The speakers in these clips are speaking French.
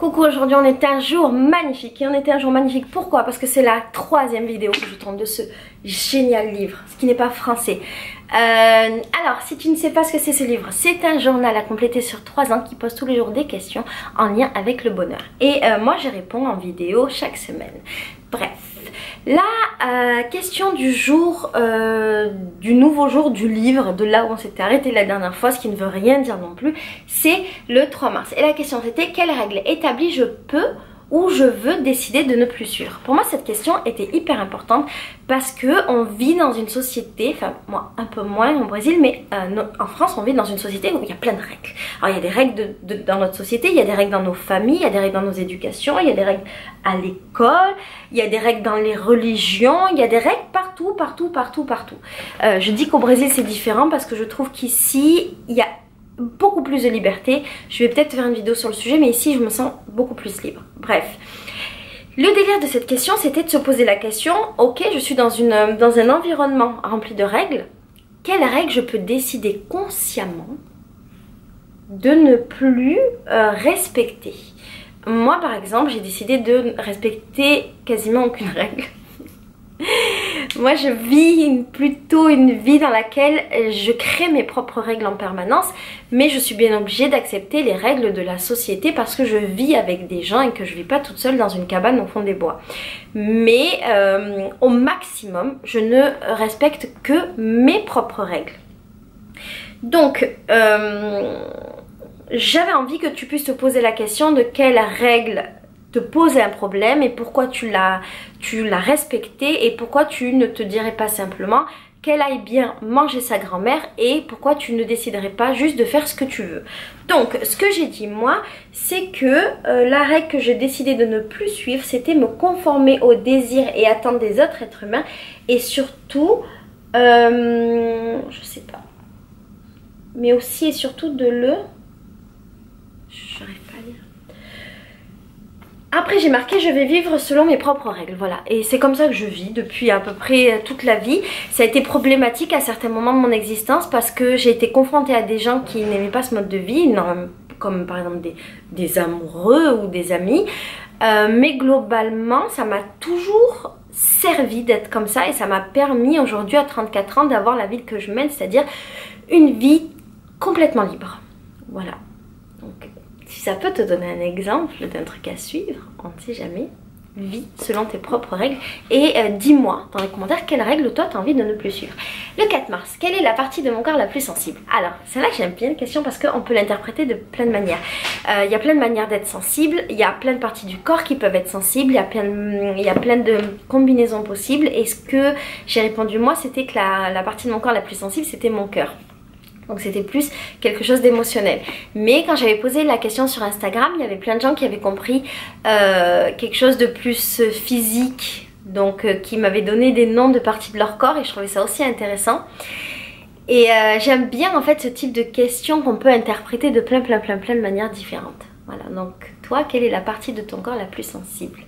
Coucou, aujourd'hui on était un jour magnifique et on était un jour magnifique. Pourquoi? Parce que c'est la 3e vidéo que je tourne de ce génial livre, ce qui n'est pas français. Alors, si tu ne sais pas ce que c'est ce livre, c'est un journal à compléter sur 3 ans qui pose tous les jours des questions en lien avec le bonheur. Et moi j'y réponds en vidéo chaque semaine. Bref, la question du jour, du nouveau jour du livre, de là où on s'était arrêté la dernière fois, ce qui ne veut rien dire non plus, c'est le 3 mars. Et la question c'était: quelle règle établie je peux ou je veux décider de ne plus suivre? Pour moi cette question était hyper importante parce que on vit dans une société, enfin moi un peu moins au Brésil, mais en France on vit dans une société où il y a plein de règles. Alors il y a des règles dans notre société, il y a des règles dans nos familles, il y a des règles dans nos éducations, il y a des règles à l'école, il y a des règles dans les religions, il y a des règles partout. Je dis qu'au Brésil c'est différent parce que je trouve qu'ici il y a beaucoup plus de liberté. Je vais peut-être faire une vidéo sur le sujet, mais ici je me sens beaucoup plus libre. Bref, le délire de cette question c'était de se poser la question: ok, je suis dans un environnement rempli de règles, quelles règles je peux décider consciemment de ne plus respecter? Moi par exemple j'ai décidé de respecter quasiment aucune règle. Moi je vis plutôt une vie dans laquelle je crée mes propres règles en permanence, mais je suis bien obligée d'accepter les règles de la société parce que je vis avec des gens et que je vis pas toute seule dans une cabane au fond des bois. Mais au maximum je ne respecte que mes propres règles. Donc j'avais envie que tu puisses te poser la question de quelle règle te poser un problème et pourquoi tu l'as respecté et pourquoi tu ne te dirais pas simplement qu'elle aille bien manger sa grand-mère et pourquoi tu ne déciderais pas juste de faire ce que tu veux. Donc ce que j'ai dit moi, c'est que la règle que j'ai décidé de ne plus suivre, c'était me conformer aux désirs et attentes des autres êtres humains et surtout, je sais pas, mais aussi et surtout j'arrive pas à lire. Après j'ai marqué: je vais vivre selon mes propres règles, voilà. Et c'est comme ça que je vis depuis à peu près toute la vie. Ça a été problématique à certains moments de mon existence parce que j'ai été confrontée à des gens qui n'aimaient pas ce mode de vie, non, comme par exemple des amoureux ou des amis. Mais globalement ça m'a toujours servi d'être comme ça et ça m'a permis aujourd'hui à 34 ans d'avoir la vie que je mène, c'est-à-dire une vie complètement libre. Voilà. Donc si ça peut te donner un exemple d'un truc à suivre, on ne sait jamais. Vis selon tes propres règles et dis-moi dans les commentaires quelle règle toi tu as envie de ne plus suivre. Le 4 mars, quelle est la partie de mon corps la plus sensible? Alors, c'est là que j'aime bien la question parce qu'on peut l'interpréter de plein de manières. Il y a plein de manières d'être sensible, il y a plein de parties du corps qui peuvent être sensibles, il y a plein de combinaisons possibles. Et ce que j'ai répondu moi, c'était que la partie de mon corps la plus sensible, c'était mon cœur. Donc c'était plus quelque chose d'émotionnel. Mais quand j'avais posé la question sur Instagram, il y avait plein de gens qui avaient compris quelque chose de plus physique. Donc qui m'avaient donné des noms de parties de leur corps et je trouvais ça aussi intéressant. Et j'aime bien en fait ce type de questions qu'on peut interpréter de plein de manières différentes. Voilà, donc toi, quelle est la partie de ton corps la plus sensible?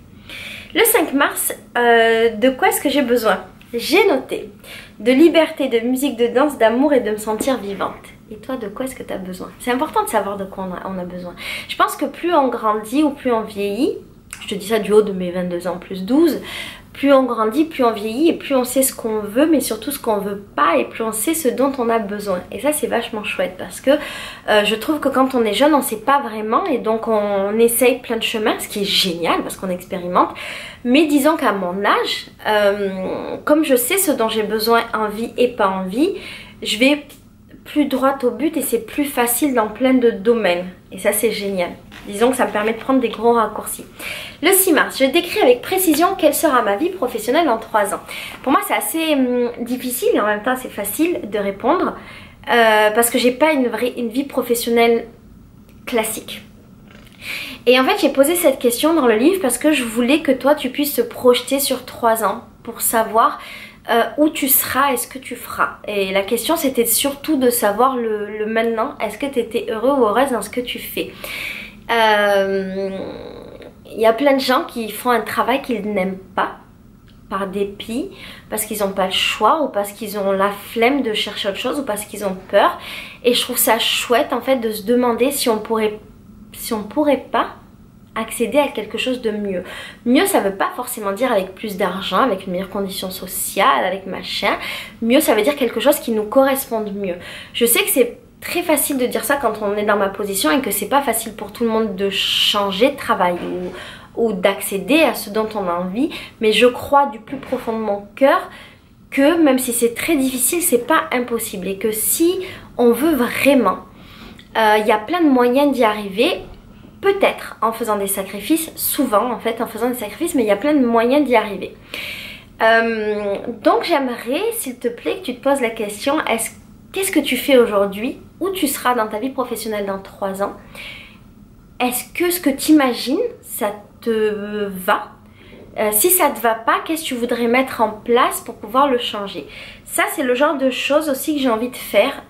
Le 5 mars, de quoi est-ce que j'ai besoin? J'ai noté de liberté, de musique, de danse, d'amour et de me sentir vivante. Et toi, de quoi est-ce que tu as besoin? C'est important de savoir de quoi on a besoin. Je pense que plus on grandit ou plus on vieillit, je te dis ça du haut de mes 22 ans plus 12, plus on grandit, plus on vieillit et plus on sait ce qu'on veut, mais surtout ce qu'on veut pas, et plus on sait ce dont on a besoin. Et ça c'est vachement chouette parce que je trouve que quand on est jeune on sait pas vraiment et donc on essaye plein de chemins, ce qui est génial parce qu'on expérimente. Mais disons qu'à mon âge, comme je sais ce dont j'ai besoin envie et pas envie, je vais plus droit au but et c'est plus facile dans plein de domaines. Et ça c'est génial. Disons que ça me permet de prendre des gros raccourcis. Le 6 mars, je décris avec précision quelle sera ma vie professionnelle en 3 ans. Pour moi c'est assez difficile et en même temps c'est facile de répondre parce que j'ai pas une vie professionnelle classique. Et en fait j'ai posé cette question dans le livre parce que je voulais que toi tu puisses te projeter sur 3 ans pour savoir où tu seras et ce que tu feras. Et la question c'était surtout de savoir le maintenant. Est-ce que tu étais heureux ou heureuse dans ce que tu fais? Il y a plein de gens qui font un travail qu'ils n'aiment pas par dépit, parce qu'ils n'ont pas le choix ou parce qu'ils ont la flemme de chercher autre chose ou parce qu'ils ont peur. Et je trouve ça chouette en fait de se demander si on pourrait pas accéder à quelque chose de mieux. Mieux, ça veut pas forcément dire avec plus d'argent, avec une meilleure condition sociale, avec machin. Mieux, ça veut dire quelque chose qui nous corresponde mieux. Je sais que c'est très facile de dire ça quand on est dans ma position et que c'est pas facile pour tout le monde de changer de travail ou d'accéder à ce dont on a envie, mais je crois du plus profond de mon cœur que même si c'est très difficile, c'est pas impossible et que si on veut vraiment, il y a plein de moyens d'y arriver, peut-être en faisant des sacrifices, souvent en fait en faisant des sacrifices, mais il y a plein de moyens d'y arriver. Donc j'aimerais, s'il te plaît, que tu te poses la question, qu'est-ce que tu fais aujourd'hui? Où tu seras dans ta vie professionnelle dans 3 ans? Est-ce que ce que tu imagines, ça te va? Si ça ne te va pas, qu'est-ce que tu voudrais mettre en place pour pouvoir le changer? Ça, c'est le genre de choses aussi que j'ai envie de faire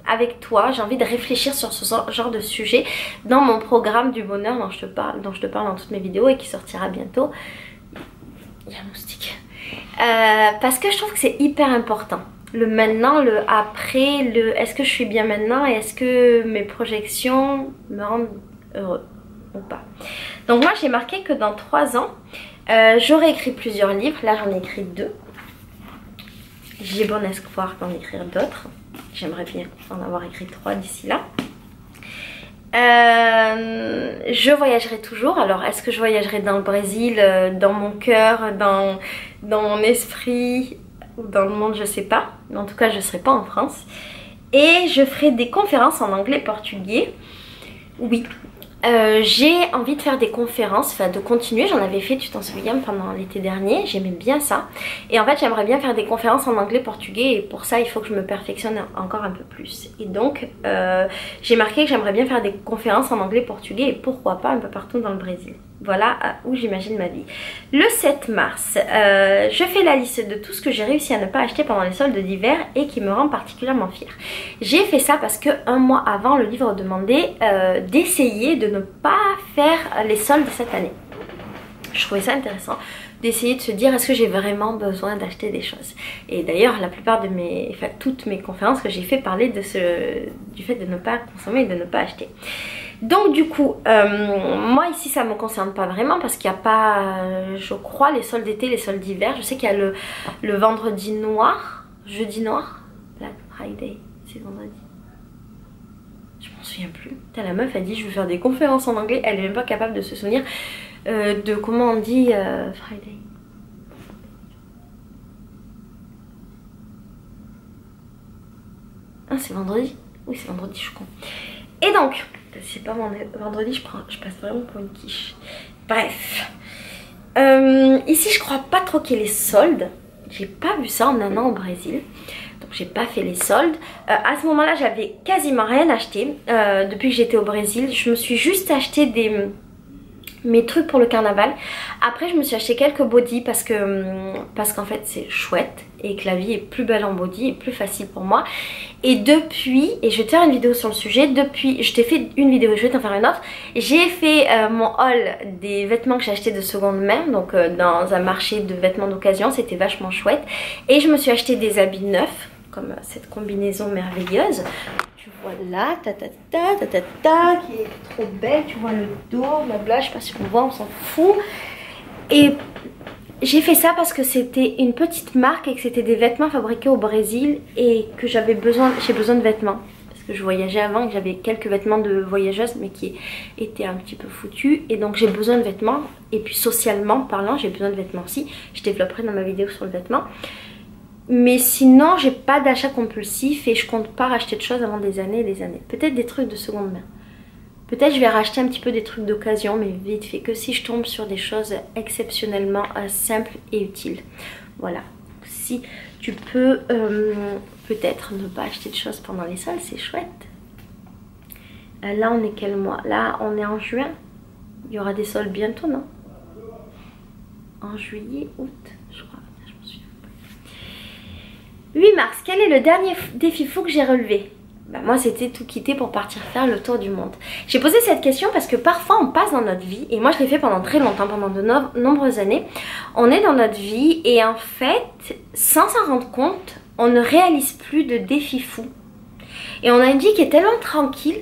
avec toi. J'ai envie de réfléchir sur ce genre de sujet dans mon programme du bonheur dont je te parle dans toutes mes vidéos et qui sortira bientôt. Il y a un moustique. Parce que je trouve que c'est hyper important. Le maintenant, le après, le est-ce que je suis bien maintenant et est-ce que mes projections me rendent heureux ou pas. Donc moi, j'ai marqué que dans 3 ans, j'aurai écrit plusieurs livres. Là, j'en ai écrit 2. J'ai bon espoir d'en écrire d'autres. J'aimerais bien en avoir écrit 3 d'ici là. Je voyagerai toujours. Alors, est-ce que je voyagerai dans le Brésil, dans mon cœur, dans mon esprit ou dans le monde, je sais pas. Mais en tout cas, je ne serai pas en France. Et je ferai des conférences en anglais portugais. Oui. J'ai envie de faire des conférences, enfin de continuer, j'en avais fait, tu t'en souviens, pendant l'été dernier, j'aimais bien ça. Et en fait j'aimerais bien faire des conférences en anglais portugais et pour ça il faut que je me perfectionne encore un peu plus. Et donc j'ai marqué que j'aimerais bien faire des conférences en anglais portugais et pourquoi pas un peu partout dans le Brésil. Voilà où j'imagine ma vie. Le 7 mars, je fais la liste de tout ce que j'ai réussi à ne pas acheter pendant les soldes d'hiver et qui me rend particulièrement fière. J'ai fait ça parce que un mois avant, le livre demandait d'essayer de ne pas faire les soldes cette année. Je trouvais ça intéressant d'essayer de se dire est-ce que j'ai vraiment besoin d'acheter des choses. Et d'ailleurs la plupart de toutes mes conférences que j'ai fait parlaient du fait de ne pas consommer et de ne pas acheter. Donc du coup, moi ici ça ne me concerne pas vraiment parce qu'il n'y a pas, je crois, les soldes d'été, les soldes d'hiver. Je sais qu'il y a le vendredi noir, jeudi noir, Black Friday, c'est vendredi. Je m'en souviens plus. La meuf a dit je veux faire des conférences en anglais, elle n'est même pas capable de se souvenir de comment on dit Friday. Ah c'est vendredi? Oui c'est vendredi, je suis con. Et donc, c'est pas vendredi, je passe vraiment pour une quiche. Bref. Ici, je crois pas trop qu'il y ait les soldes. J'ai pas vu ça en un an au Brésil. Donc, j'ai pas fait les soldes. À ce moment-là, j'avais quasiment rien acheté. Depuis que j'étais au Brésil, je me suis juste acheté mes trucs pour le carnaval. Après je me suis acheté quelques bodys parce qu'en fait c'est chouette et que la vie est plus belle en body et plus facile pour moi. Et depuis, et je vais te faire une vidéo sur le sujet, depuis, je t'ai fait une vidéo, je vais t'en faire une autre. J'ai fait mon haul des vêtements que j'ai achetés de seconde main, donc dans un marché de vêtements d'occasion, c'était vachement chouette. Et je me suis acheté des habits neufs, comme cette combinaison merveilleuse. Tu vois là, qui est trop belle, tu vois le dos, blabla, je sais pas si on voit, on s'en fout. Et j'ai fait ça parce que c'était une petite marque et que c'était des vêtements fabriqués au Brésil et que j'ai besoin de vêtements. Parce que je voyageais avant, que j'avais quelques vêtements de voyageuse mais qui étaient un petit peu foutus. Et donc j'ai besoin de vêtements. Et puis socialement parlant, j'ai besoin de vêtements aussi. Je développerai dans ma vidéo sur le vêtement. Mais sinon, j'ai pas d'achat compulsif et je compte pas racheter de choses avant des années et des années. Peut-être des trucs de seconde main. Peut-être je vais racheter un petit peu des trucs d'occasion, mais vite fait, que si je tombe sur des choses exceptionnellement simples et utiles. Voilà. Si tu peux peut-être ne pas acheter de choses pendant les soldes, c'est chouette. Là, on est quel mois? Là, on est en juin. Il y aura des soldes bientôt, non? En juillet, août, je crois. 8 mars, quel est le dernier défi fou que j'ai relevé? Bah moi c'était tout quitter pour partir faire le tour du monde. J'ai posé cette question parce que parfois on passe dans notre vie, et moi je l'ai fait pendant très longtemps, pendant de nombreuses années. On est dans notre vie et en fait, sans s'en rendre compte, on ne réalise plus de défis fous. Et on a une vie qui est tellement tranquille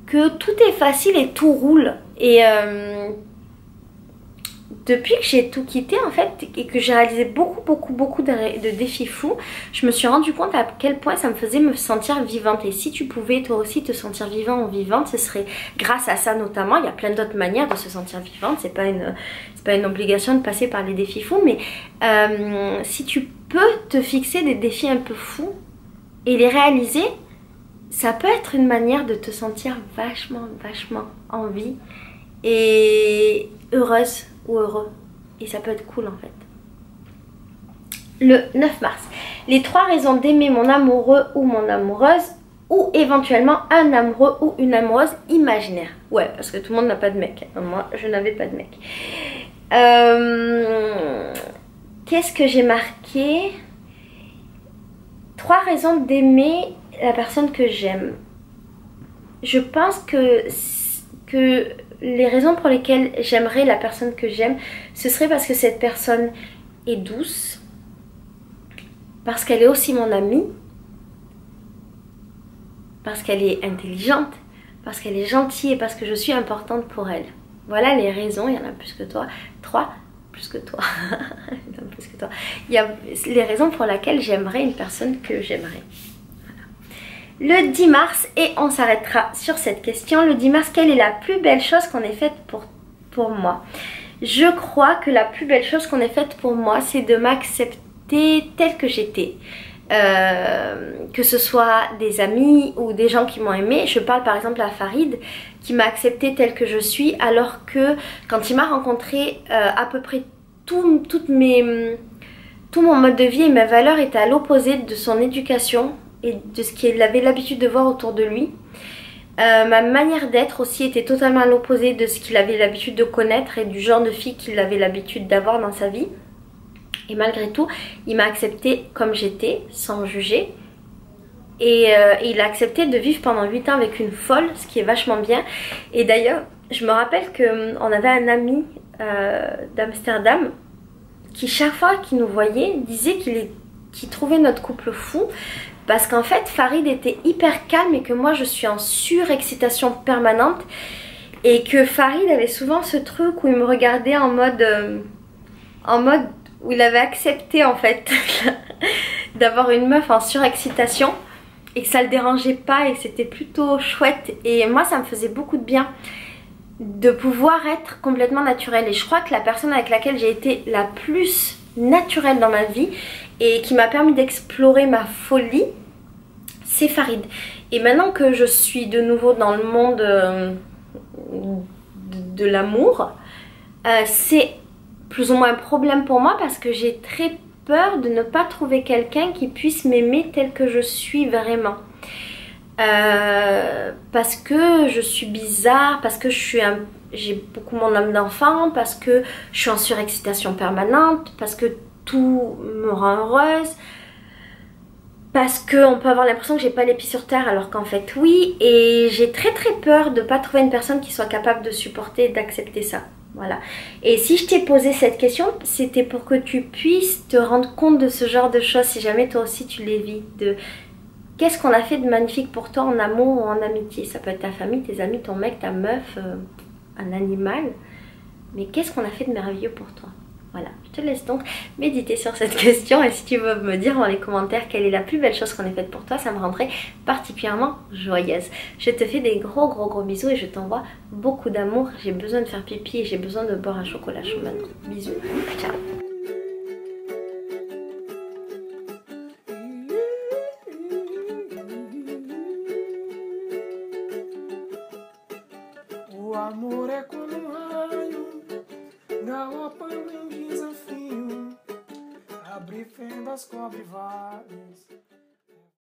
que tout est facile et tout roule. Et depuis que j'ai tout quitté en fait et que j'ai réalisé beaucoup de défis fous, je me suis rendu compte à quel point ça me faisait me sentir vivante. Et si tu pouvais toi aussi te sentir vivant ou vivante, ce serait grâce à ça notamment. Il y a plein d'autres manières de se sentir vivante, c'est pas une obligation de passer par les défis fous, mais si tu peux te fixer des défis un peu fous et les réaliser, ça peut être une manière de te sentir vachement en vie et heureuse ou heureux. Et ça peut être cool en fait. Le 9 mars. Les 3 raisons d'aimer mon amoureux ou mon amoureuse, ou éventuellement un amoureux ou une amoureuse imaginaire. Ouais, parce que tout le monde n'a pas de mec. Moi, je n'avais pas de mec. Qu'est-ce que j'ai marqué? 3 raisons d'aimer la personne que j'aime. Je pense que les raisons pour lesquelles j'aimerais la personne que j'aime, ce serait parce que cette personne est douce, parce qu'elle est aussi mon amie, parce qu'elle est intelligente, parce qu'elle est gentille et parce que je suis importante pour elle. Voilà les raisons, il y en a plus que toi. 3 plus que toi. Il y en a plus que toi. Il y a les raisons pour lesquelles j'aimerais une personne que j'aimerais. Le 10 mars, et on s'arrêtera sur cette question. Le 10 mars, quelle est la plus belle chose qu'on ait faite pour moi? Je crois que la plus belle chose qu'on ait faite pour moi, c'est de m'accepter telle que j'étais. Que ce soit des amis ou des gens qui m'ont aimé. Je parle par exemple à Farid qui m'a acceptée telle que je suis, alors que quand il m'a rencontré, à peu près tout mon mode de vie et mes valeurs étaient à l'opposé de son éducation et de ce qu'il avait l'habitude de voir autour de lui. Ma manière d'être aussi était totalement à l'opposé de ce qu'il avait l'habitude de connaître et du genre de fille qu'il avait l'habitude d'avoir dans sa vie. Et malgré tout, il m'a acceptée comme j'étais, sans me juger. Et il a accepté de vivre pendant 8 ans avec une folle, ce qui est vachement bien. Et d'ailleurs, je me rappelle qu'on avait un ami d'Amsterdam qui, chaque fois qu'il nous voyait, disait qu'il trouvait notre couple fou. Parce qu'en fait, Farid était hyper calme et que moi, je suis en surexcitation permanente. Et que Farid avait souvent ce truc où il me regardait en mode où il avait accepté en fait d'avoir une meuf en surexcitation et que ça le dérangeait pas et que c'était plutôt chouette. Et moi, ça me faisait beaucoup de bien de pouvoir être complètement naturelle. Et je crois que la personne avec laquelle j'ai été la plus naturelle dans ma vie et qui m'a permis d'explorer ma folie, c'est Farid. Et maintenant que je suis de nouveau dans le monde de l'amour, c'est plus ou moins un problème pour moi parce que j'ai très peur de ne pas trouver quelqu'un qui puisse m'aimer tel que je suis vraiment. Parce que je suis bizarre, parce que j'ai beaucoup mon âme d'enfant, parce que je suis en surexcitation permanente, parce que tout me rend heureuse, parce qu'on peut avoir l'impression que j'ai pas les pieds sur terre alors qu'en fait oui, et j'ai très peur de pas trouver une personne qui soit capable de supporter et d'accepter ça. Voilà. Et si je t'ai posé cette question, c'était pour que tu puisses te rendre compte de ce genre de choses si jamais toi aussi tu les vis. De qu'est-ce qu'on a fait de magnifique pour toi en amour ou en amitié. Ça peut être ta famille, tes amis, ton mec, ta meuf, un animal. Mais qu'est-ce qu'on a fait de merveilleux pour toi? Voilà, je te laisse donc méditer sur cette question et si tu veux me dire dans les commentaires quelle est la plus belle chose qu'on ait faite pour toi, ça me rendrait particulièrement joyeuse. Je te fais des gros bisous et je t'envoie beaucoup d'amour. J'ai besoin de faire pipi et j'ai besoin de boire un chocolat chaud maintenant. Bisous, ciao. O amor é como raio, galopando em desafio, abre fendas, cobre vales.